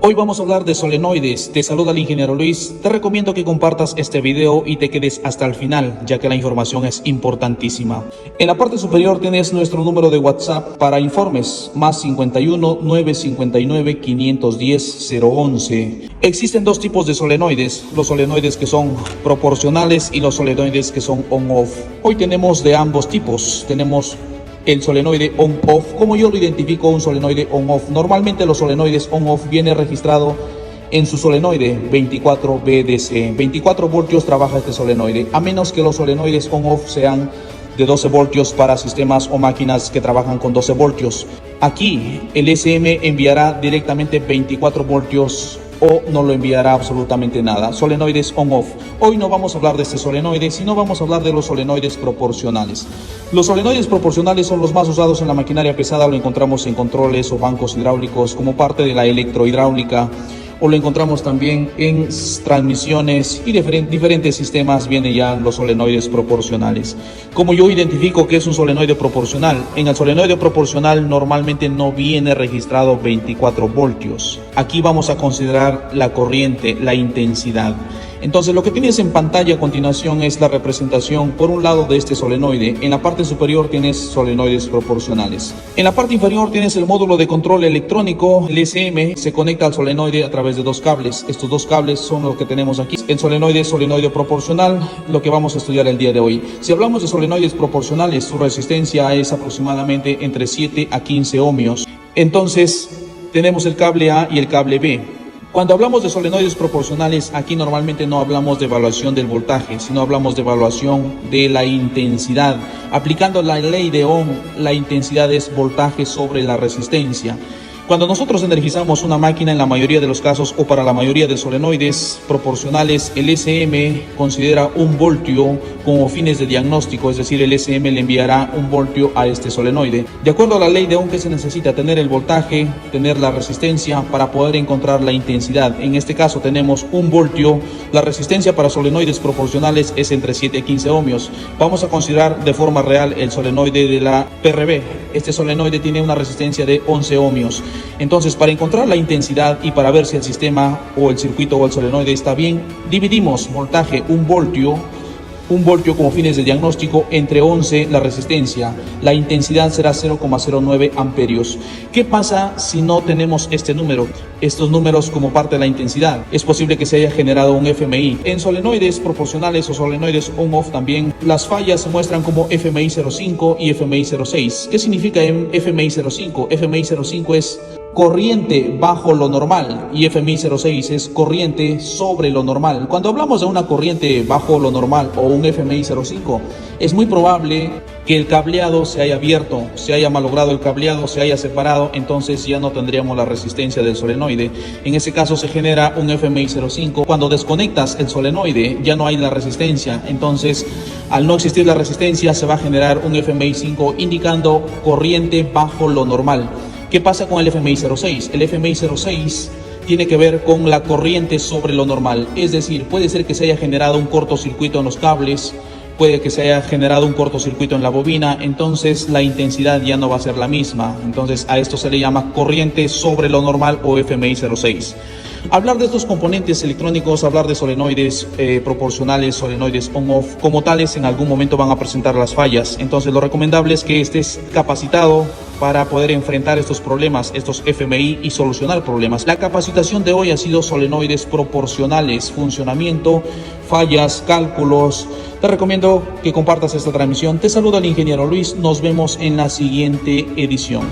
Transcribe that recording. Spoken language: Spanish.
Hoy vamos a hablar de solenoides. Te saluda el ingeniero Luis. Te recomiendo que compartas este video y te quedes hasta el final, ya que la información es importantísima. En la parte superior tienes nuestro número de WhatsApp para informes, más 51 959 510 011. Existen dos tipos de solenoides, los solenoides que son proporcionales y los solenoides que son on-off. Hoy tenemos de ambos tipos. Tenemos el solenoide on-off. Como yo lo identifico un solenoide on-off? Normalmente los solenoides on-off viene registrado en su solenoide 24 VDC. 24 voltios trabaja este solenoide, a menos que los solenoides on-off sean de 12 voltios para sistemas o máquinas que trabajan con 12 voltios. Aquí el SM enviará directamente 24 voltios o no lo enviará absolutamente nada. Solenoides on-off. Hoy no vamos a hablar de este solenoide, sino vamos a hablar de los solenoides proporcionales. Los solenoides proporcionales son los más usados en la maquinaria pesada. Lo encontramos en controles o bancos hidráulicos como parte de la electrohidráulica, o lo encontramos también en transmisiones y diferentes sistemas. Vienen ya los solenoides proporcionales. Como yo identifico que es un solenoide proporcional? En el solenoide proporcional normalmente no viene registrado 24 voltios. Aquí vamos a considerar la corriente, la intensidad. Entonces lo que tienes en pantalla a continuación es la representación por un lado de este solenoide. En la parte superior tienes solenoides proporcionales. En la parte inferior tienes el módulo de control electrónico. El SM se conecta al solenoide a través de dos cables. Estos dos cables son lo que tenemos aquí. El solenoide es solenoide proporcional, lo que vamos a estudiar el día de hoy. Si hablamos de solenoides proporcionales, su resistencia es aproximadamente entre 7 a 15 ohmios. Entonces tenemos el cable A y el cable B. Cuando hablamos de solenoides proporcionales, aquí normalmente no hablamos de evaluación del voltaje, sino hablamos de evaluación de la intensidad. Aplicando la ley de Ohm, la intensidad es voltaje sobre la resistencia. Cuando nosotros energizamos una máquina, en la mayoría de los casos o para la mayoría de solenoides proporcionales, el SM considera un voltio como fines de diagnóstico, es decir, el SM le enviará un voltio a este solenoide. De acuerdo a la ley de Ohm, que se necesita tener el voltaje, tener la resistencia para poder encontrar la intensidad. En este caso tenemos un voltio. La resistencia para solenoides proporcionales es entre 7 y 15 ohmios. Vamos a considerar de forma real el solenoide de la PRB. Este solenoide tiene una resistencia de 11 ohmios. Entonces, para encontrar la intensidad y para ver si el sistema o el circuito o el solenoide está bien, dividimos voltaje, un voltio como fines de diagnóstico, entre 11 la resistencia. La intensidad será 0,09 amperios. ¿Qué pasa si no tenemos este número? Estos números como parte de la intensidad. Es posible que se haya generado un FMI. En solenoides proporcionales o solenoides on-off también las fallas se muestran como FMI 0,5 y FMI 0,6. ¿Qué significa FMI 0,5? FMI 0,5 es corriente bajo lo normal y FMI 0,6 es corriente sobre lo normal. Cuando hablamos de una corriente bajo lo normal o un FMI 0,5, es muy probable que el cableado se haya abierto, se haya malogrado el cableado, se haya separado. Entonces ya no tendríamos la resistencia del solenoide. En ese caso se genera un FMI 0,5. Cuando desconectas el solenoide ya no hay la resistencia. Entonces, al no existir la resistencia, se va a generar un FMI 5 indicando corriente bajo lo normal. ¿Qué pasa con el FMI 0,6? El FMI 0,6 tiene que ver con la corriente sobre lo normal. Es decir, puede ser que se haya generado un cortocircuito en los cables, puede que se haya generado un cortocircuito en la bobina. Entonces la intensidad ya no va a ser la misma. Entonces a esto se le llama corriente sobre lo normal o FMI 0,6. Hablar de estos componentes electrónicos, hablar de solenoides proporcionales, solenoides on-off, como tales en algún momento van a presentar las fallas. Entonces lo recomendable es que estés capacitado para poder enfrentar estos problemas, estos FMI, y solucionar problemas. La capacitación de hoy ha sido solenoides proporcionales, funcionamiento, fallas, cálculos. Te recomiendo que compartas esta transmisión. Te saluda el ingeniero Luis. Nos vemos en la siguiente edición.